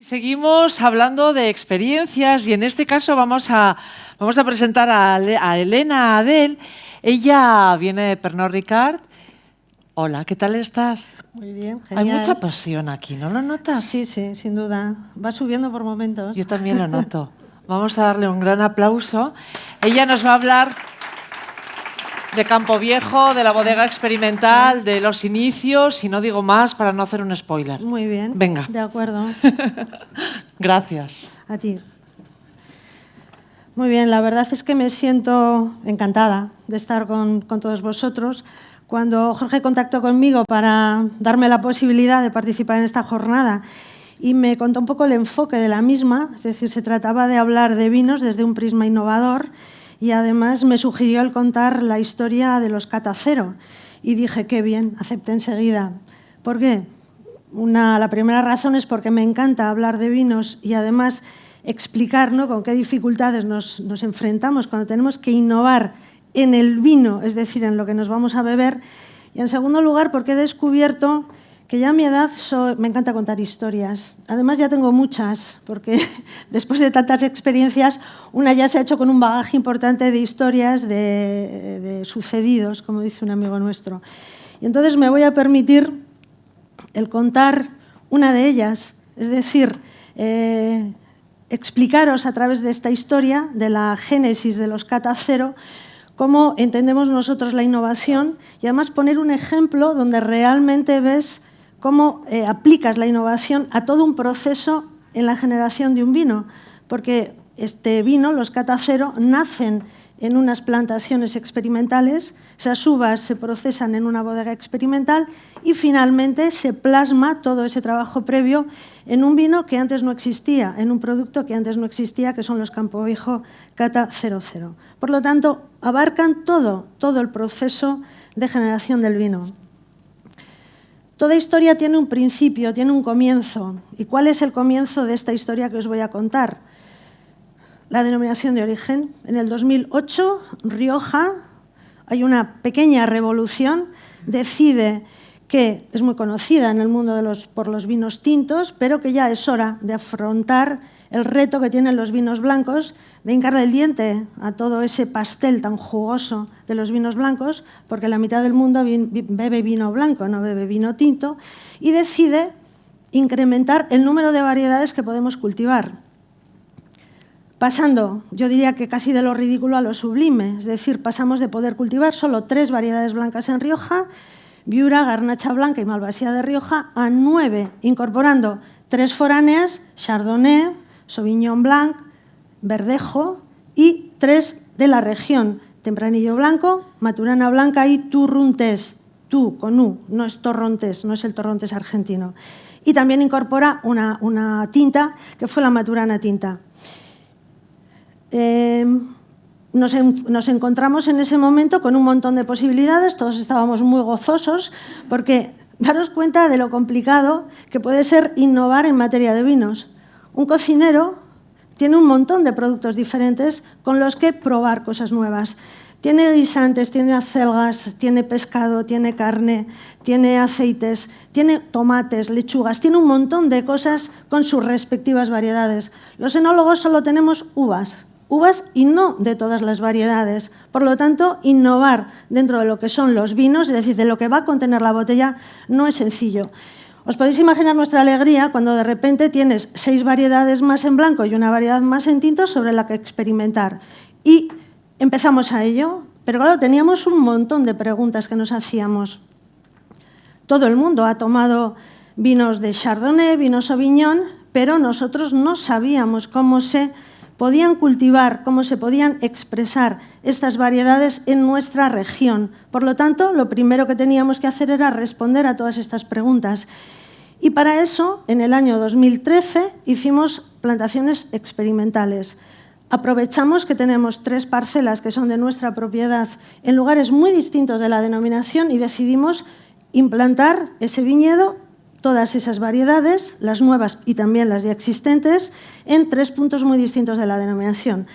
Seguimos hablando de experiencias y en este caso vamos a presentar a Elena Adel. Ella viene de Pernod Ricard. Hola, ¿qué tal estás? Muy bien, genial. Hay mucha pasión aquí, ¿no lo notas? Sí, sí, sin duda. Va subiendo por momentos. Yo también lo noto. Vamos a darle un gran aplauso. Ella nos va a hablar de Campo Viejo, de la bodega experimental, de los inicios, y no digo más para no hacer un spoiler. Muy bien. Venga. De acuerdo. Gracias. A ti. Muy bien, la verdad es que me siento encantada de estar con todos vosotros. Cuando Jorge contactó conmigo para darme la posibilidad de participar en esta jornada y me contó un poco el enfoque de la misma, es decir, se trataba de hablar de vinos desde un prisma innovador, y además me sugirió el contar la historia de los Cata Cero. Y dije, qué bien, acepté enseguida. ¿Por qué? La primera razón es porque me encanta hablar de vinos y además explicar, ¿no?, con qué dificultades nos enfrentamos cuando tenemos que innovar en el vino, es decir, en lo que nos vamos a beber. Y en segundo lugar, porque he descubierto que ya a mi edad me encanta contar historias. Además ya tengo muchas, porque después de tantas experiencias, una ya se ha hecho con un bagaje importante de historias, de sucedidos, como dice un amigo nuestro. Y entonces me voy a permitir el contar una de ellas, es decir, explicaros a través de esta historia, de la génesis de los Cata Cero, cómo entendemos nosotros la innovación y además poner un ejemplo donde realmente ves cómo aplicas la innovación a todo un proceso en la generación de un vino, porque este vino, los Cata Cero, nacen en unas plantaciones experimentales, esas uvas se procesan en una bodega experimental y finalmente se plasma todo ese trabajo previo en un vino que antes no existía, en un producto que antes no existía, que son los Campo Viejo Cata 00. Por lo tanto, abarcan todo el proceso de generación del vino. Toda historia tiene un principio, tiene un comienzo. ¿Y cuál es el comienzo de esta historia que os voy a contar? La denominación de origen. En el 2008, Rioja, hay una pequeña revolución, decide que es muy conocida en el mundo por los vinos tintos, pero que ya es hora de afrontar el reto que tienen los vinos blancos, de hincarle el diente a todo ese pastel tan jugoso de los vinos blancos, porque la mitad del mundo bebe vino blanco, no bebe vino tinto, y decide incrementar el número de variedades que podemos cultivar. Pasando, yo diría que casi de lo ridículo a lo sublime, es decir, pasamos de poder cultivar solo 3 variedades blancas en Rioja, Viura, Garnacha Blanca y Malvasía de Rioja, a 9, incorporando 3 foráneas, Chardonnay, Sauvignon Blanc, Verdejo, y 3 de la región, Tempranillo Blanco, Maturana Blanca y Turrontés, con U, no es Torrontés, no es el Torrontés argentino. Y también incorpora una tinta que fue la Maturana Tinta. Nos encontramos en ese momento con un montón de posibilidades, todos estábamos muy gozosos, porque daros cuenta de lo complicado que puede ser innovar en materia de vinos. Un cocinero tiene un montón de productos diferentes con los que probar cosas nuevas. Tiene guisantes, tiene acelgas, tiene pescado, tiene carne, tiene aceites, tiene tomates, lechugas, tiene un montón de cosas con sus respectivas variedades. Los enólogos solo tenemos uvas y no de todas las variedades. Por lo tanto, innovar dentro de lo que son los vinos, es decir, de lo que va a contener la botella, no es sencillo. Os podéis imaginar nuestra alegría cuando de repente tienes 6 variedades más en blanco y una variedad más en tinto sobre la que experimentar. Y empezamos a ello, pero claro, teníamos un montón de preguntas que nos hacíamos. Todo el mundo ha tomado vinos de Chardonnay, vinos Sauvignon, pero nosotros no sabíamos cómo se podían cultivar, cómo se podían expresar estas variedades en nuestra región. Por lo tanto, lo primero que teníamos que hacer era responder a todas estas preguntas. Y para eso, en el año 2013, hicimos plantaciones experimentales. Aprovechamos que tenemos 3 parcelas que son de nuestra propiedad en lugares muy distintos de la denominación y decidimos implantar ese viñedo, todas esas variedades, las nuevas y también las ya existentes, en 3 puntos muy distintos de la denominación.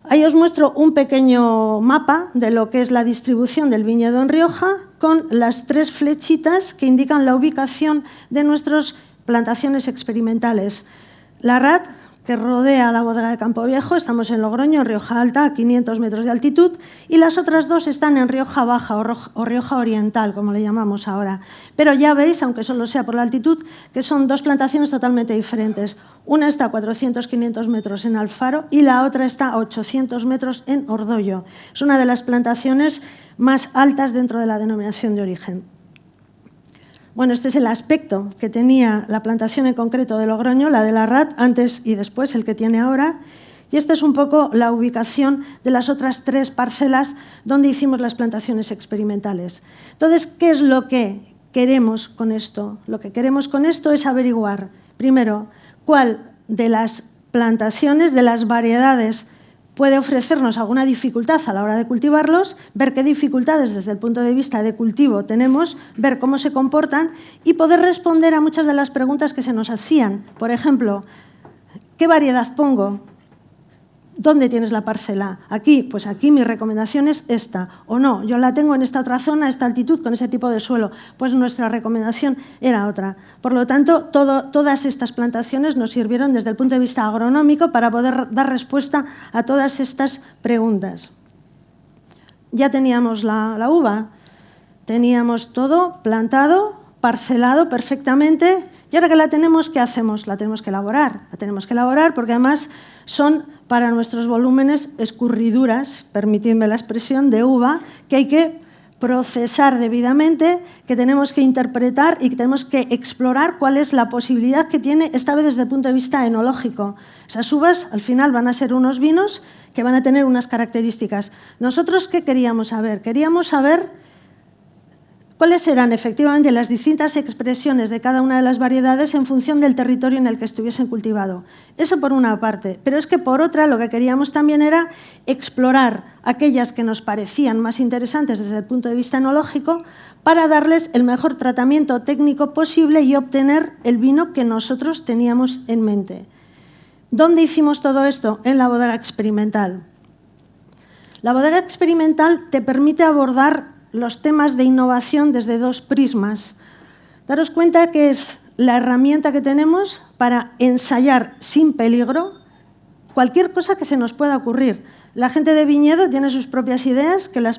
Ahí os muestro un pequeño mapa de lo que es la distribución del viñedo en Rioja, con las 3 flechitas que indican la ubicación de nuestras plantaciones experimentales. La RAT, que rodea la bodega de Campo Viejo, estamos en Logroño, en Rioja Alta, a 500 metros de altitud, y las otras dos están en Rioja Baja o Rioja Oriental, como le llamamos ahora. Pero ya veis, aunque solo sea por la altitud, que son dos plantaciones totalmente diferentes. Una está a 400-500 metros en Alfaro y la otra está a 800 metros en Ordoyo. Es una de las plantaciones más altas dentro de la denominación de origen. Bueno, este es el aspecto que tenía la plantación en concreto de Logroño, la de la RAT, antes y después, el que tiene ahora. Y esta es un poco la ubicación de las otras 3 parcelas donde hicimos las plantaciones experimentales. Entonces, ¿qué es lo que queremos con esto? Lo que queremos con esto es averiguar, primero, cuál de las plantaciones, de las variedades, puede ofrecernos alguna dificultad a la hora de cultivarlos, ver qué dificultades desde el punto de vista de cultivo tenemos, ver cómo se comportan y poder responder a muchas de las preguntas que se nos hacían. Por ejemplo, ¿qué variedad pongo? ¿Dónde tienes la parcela? Aquí, pues aquí mi recomendación es esta. O no, yo la tengo en esta otra zona, a esta altitud, con ese tipo de suelo. Pues nuestra recomendación era otra. Por lo tanto, todas estas plantaciones nos sirvieron desde el punto de vista agronómico para poder dar respuesta a todas estas preguntas. Ya teníamos la uva, teníamos todo plantado, parcelado perfectamente. Y ahora que la tenemos, ¿qué hacemos? La tenemos que elaborar. La tenemos que elaborar porque además son para nuestros volúmenes escurriduras, permitidme la expresión, de uva, que hay que procesar debidamente, que tenemos que interpretar y que tenemos que explorar cuál es la posibilidad que tiene, esta vez desde el punto de vista enológico. Esas uvas, al final, van a ser unos vinos que van a tener unas características. ¿Nosotros qué queríamos saber? Queríamos saber cuáles eran efectivamente las distintas expresiones de cada una de las variedades en función del territorio en el que estuviesen cultivado. Eso por una parte, pero es que por otra lo que queríamos también era explorar aquellas que nos parecían más interesantes desde el punto de vista enológico para darles el mejor tratamiento técnico posible y obtener el vino que nosotros teníamos en mente. ¿Dónde hicimos todo esto? En la bodega experimental. La bodega experimental te permite abordar los temas de innovación desde 2 prismas. Daros cuenta que es la herramienta que tenemos para ensayar sin peligro cualquier cosa que se nos pueda ocurrir. La gente de viñedo tiene sus propias ideas que las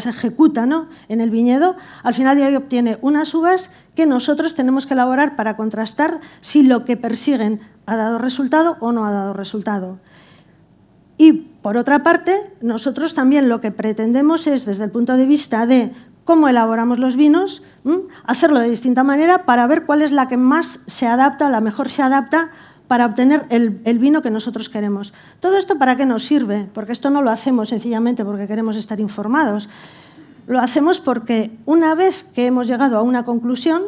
ejecuta, ¿no?, en el viñedo. Al final de ahí obtiene unas uvas que nosotros tenemos que elaborar para contrastar si lo que persiguen ha dado resultado o no ha dado resultado. Y, por otra parte, nosotros también lo que pretendemos es, desde el punto de vista de cómo elaboramos los vinos, hacerlo de distinta manera para ver cuál es la que más se adapta, la mejor se adapta para obtener el vino que nosotros queremos. ¿Todo esto para qué nos sirve? Porque esto no lo hacemos sencillamente porque queremos estar informados. Lo hacemos porque una vez que hemos llegado a una conclusión,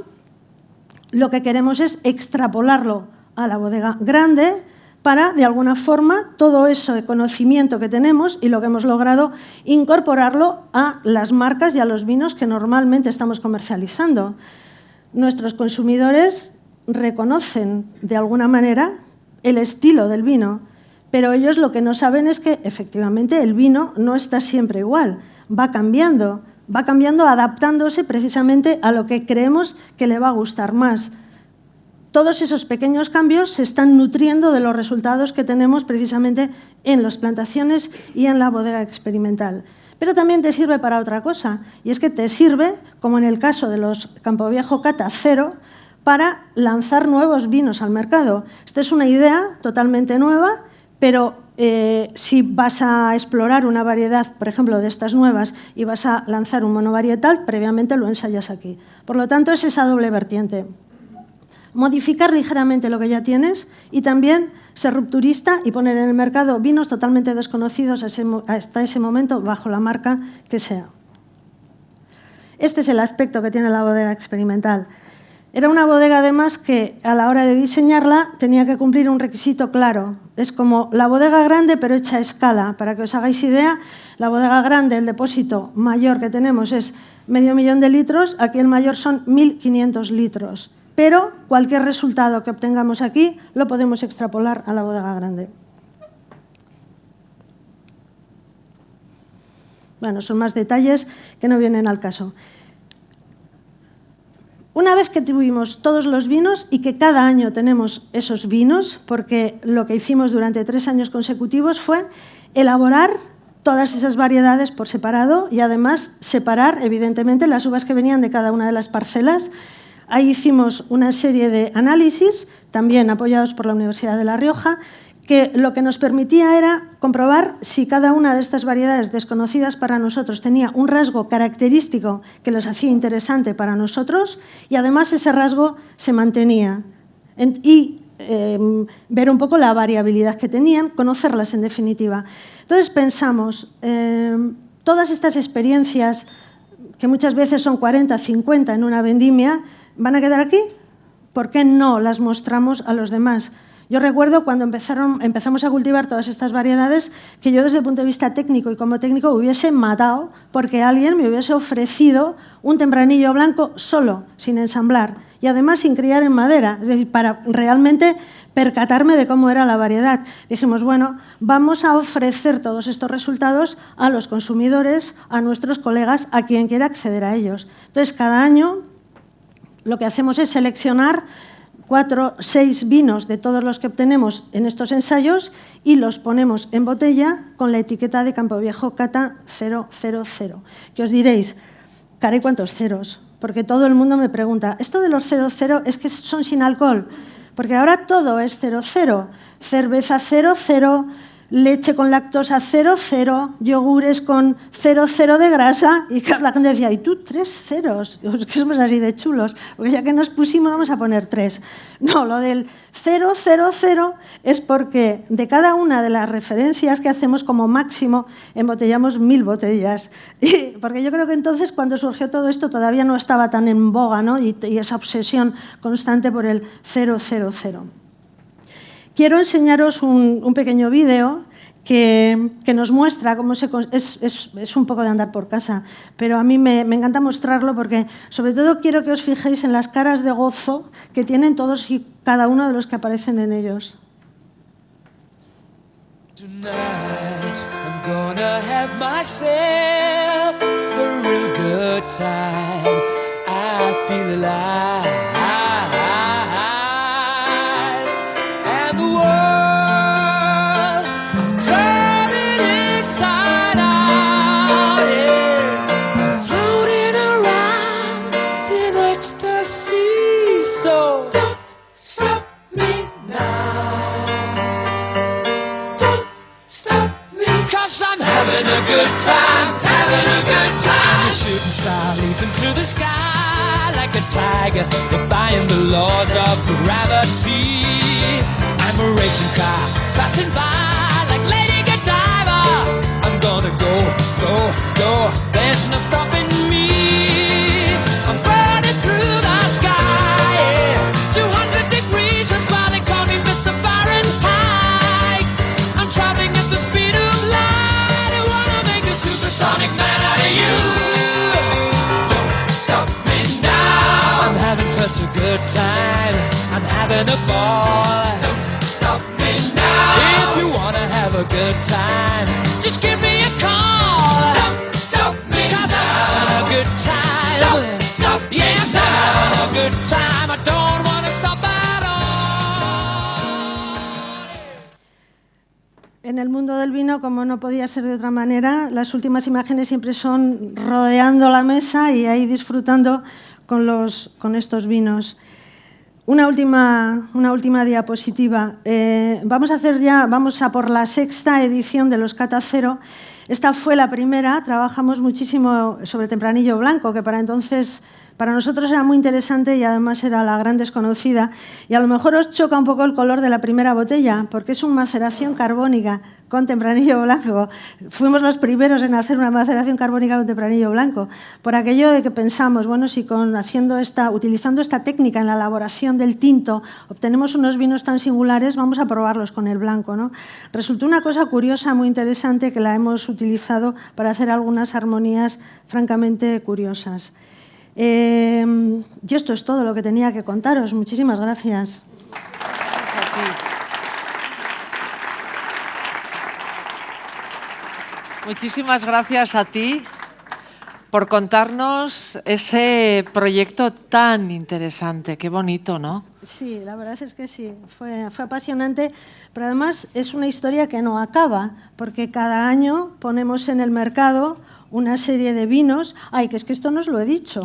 lo que queremos es extrapolarlo a la bodega grande para, de alguna forma, todo eso de conocimiento que tenemos y lo que hemos logrado, incorporarlo a las marcas y a los vinos que normalmente estamos comercializando. Nuestros consumidores reconocen, de alguna manera, el estilo del vino, pero ellos lo que no saben es que, efectivamente, el vino no está siempre igual, va cambiando adaptándose precisamente a lo que creemos que le va a gustar más. Todos esos pequeños cambios se están nutriendo de los resultados que tenemos precisamente en las plantaciones y en la bodega experimental. Pero también te sirve para otra cosa, y es que te sirve, como en el caso de los Campo Viejo Cata Cero, para lanzar nuevos vinos al mercado. Esta es una idea totalmente nueva, pero si vas a explorar una variedad, por ejemplo, de estas nuevas, y vas a lanzar un monovarietal, previamente lo ensayas aquí. Por lo tanto, es esa doble vertiente. Modificar ligeramente lo que ya tienes y también ser rupturista y poner en el mercado vinos totalmente desconocidos hasta ese momento bajo la marca que sea. Este es el aspecto que tiene la bodega experimental. Era una bodega, además, que a la hora de diseñarla tenía que cumplir un requisito claro. Es como la bodega grande, pero hecha a escala. Para que os hagáis idea, la bodega grande, el depósito mayor que tenemos es 500.000 de litros, aquí el mayor son 1.500 litros. Pero cualquier resultado que obtengamos aquí lo podemos extrapolar a la bodega grande. Bueno, son más detalles que no vienen al caso. Una vez que tuvimos todos los vinos y que cada año tenemos esos vinos, porque lo que hicimos durante 3 años consecutivos fue elaborar todas esas variedades por separado y además separar, evidentemente, las uvas que venían de cada una de las parcelas. Ahí hicimos una serie de análisis, también apoyados por la Universidad de La Rioja, que lo que nos permitía era comprobar si cada una de estas variedades desconocidas para nosotros tenía un rasgo característico que los hacía interesante para nosotros y además ese rasgo se mantenía. Y ver un poco la variabilidad que tenían, conocerlas en definitiva. Entonces pensamos, todas estas experiencias, que muchas veces son 40, 50 en una vendimia, ¿van a quedar aquí? ¿Por qué no las mostramos a los demás? Yo recuerdo cuando empezamos a cultivar todas estas variedades que yo desde el punto de vista técnico y como técnico hubiese matado porque alguien me hubiese ofrecido un tempranillo blanco solo, sin ensamblar y además sin criar en madera, es decir, para realmente percatarme de cómo era la variedad. Dijimos, bueno, vamos a ofrecer todos estos resultados a los consumidores, a nuestros colegas, a quien quiera acceder a ellos. Entonces, cada año lo que hacemos es seleccionar 4, 6 vinos de todos los que obtenemos en estos ensayos y los ponemos en botella con la etiqueta de Campo Viejo Cata 000. Que os diréis, caray, ¿cuántos ceros? Porque todo el mundo me pregunta, ¿esto de los 00 es que son sin alcohol? Porque ahora todo es 00. Cerveza 00, leche con lactosa 00, yogures con 00 de grasa. Y claro, la gente decía, ¿y tú 3 ceros? Que somos así de chulos. Porque ya que nos pusimos vamos a poner 3. No, lo del 000 es porque de cada una de las referencias que hacemos como máximo embotellamos 1000 botellas. Porque yo creo que entonces cuando surgió todo esto todavía no estaba tan en boga, ¿no? y esa obsesión constante por el 000. Quiero enseñaros un pequeño vídeo que nos muestra cómo es un poco de andar por casa, pero a mí me encanta mostrarlo porque sobre todo quiero que os fijéis en las caras de gozo que tienen todos y cada uno de los que aparecen en ellos. Tonight I'm gonna have myself a real good time. I feel alive. And the world, I'm turning inside out, yeah. I'm floating around in ecstasy. So don't stop me now. Don't stop me, 'cause I'm having a good time, having a good time. A shooting star leaping through the sky like a tiger, defying the laws of gravity. I'm a racing car passing by like Lady Godiva. I'm gonna go, go, go. There's no stopping me. I'm burning through the sky, yeah. 200 degrees, that's why they call me Mr. Fahrenheit. I'm traveling at the speed of light. I wanna make a supersonic man out of you. Don't stop me now. I'm having such a good time. I'm having a ball. Don't stop me now. If you wanna have a good time, just give me a call. Don't stop me now. I'm having a good time. Don't stop me yes, now. I'm having a good time. I don't wanna stop at all. En el mundo del vino, como no podía ser de otra manera, las últimas imágenes siempre son rodeando la mesa y ahí disfrutando con estos vinos. Una última diapositiva. Vamos a por la 6ª edición de los Cata Cero. Esta fue la primera. Trabajamos muchísimo sobre tempranillo blanco, que para entonces para nosotros era muy interesante y además era la gran desconocida. Y a lo mejor os choca un poco el color de la primera botella, porque es una maceración carbónica con tempranillo blanco. Fuimos los primeros en hacer una maceración carbónica con tempranillo blanco. Por aquello de que pensamos, bueno, si utilizando esta técnica en la elaboración del tinto obtenemos unos vinos tan singulares, vamos a probarlos con el blanco, ¿no? Resultó una cosa curiosa, muy interesante, que la hemos utilizado para hacer algunas armonías francamente curiosas. Y esto es todo lo que tenía que contaros. Muchísimas gracias. Muchísimas gracias a ti por contarnos ese proyecto tan interesante. Qué bonito, ¿no? Sí, la verdad es que sí, fue apasionante, pero además es una historia que no acaba, porque cada año ponemos en el mercado una serie de vinos. Ay, que es que esto no os lo he dicho.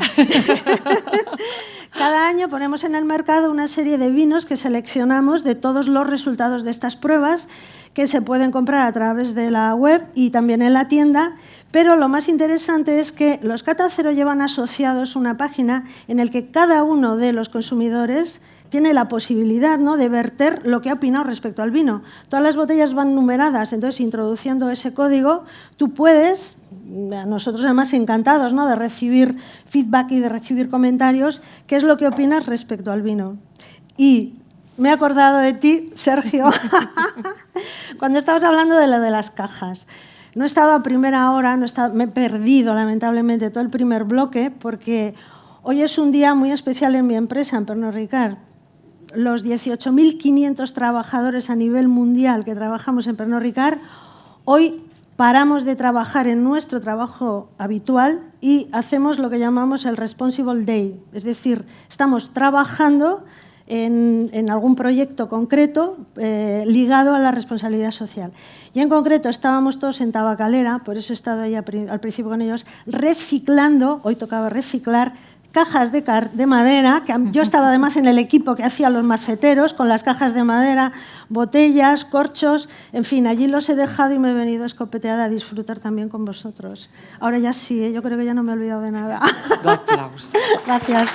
Cada año ponemos en el mercado una serie de vinos que seleccionamos de todos los resultados de estas pruebas, que se pueden comprar a través de la web y también en la tienda. Pero lo más interesante es que los Cata Cero llevan asociados una página en la que cada uno de los consumidores tiene la posibilidad, ¿no?, de verter lo que ha opinado respecto al vino. Todas las botellas van numeradas, entonces introduciendo ese código tú puedes, nosotros además encantados, ¿no?, de recibir feedback y de recibir comentarios, qué es lo que opinas respecto al vino. Y me he acordado de ti, Sergio, cuando estabas hablando de lo de las cajas. No he estado a primera hora, me he perdido lamentablemente todo el primer bloque, porque hoy es un día muy especial en mi empresa, en Pernod Ricard. Los 18.500 trabajadores a nivel mundial que trabajamos en Pernod Ricard, hoy paramos de trabajar en nuestro trabajo habitual y hacemos lo que llamamos el Responsible Day. Es decir, estamos trabajando en algún proyecto concreto ligado a la responsabilidad social. Y en concreto estábamos todos en Tabacalera, por eso he estado ahí al principio con ellos, reciclando, hoy tocaba reciclar, cajas de madera, que yo estaba además en el equipo que hacía los maceteros con las cajas de madera, botellas, corchos, en fin, allí los he dejado y me he venido escopeteada a disfrutar también con vosotros. Ahora ya sí, yo creo que ya no me he olvidado de nada. Un aplauso. Gracias.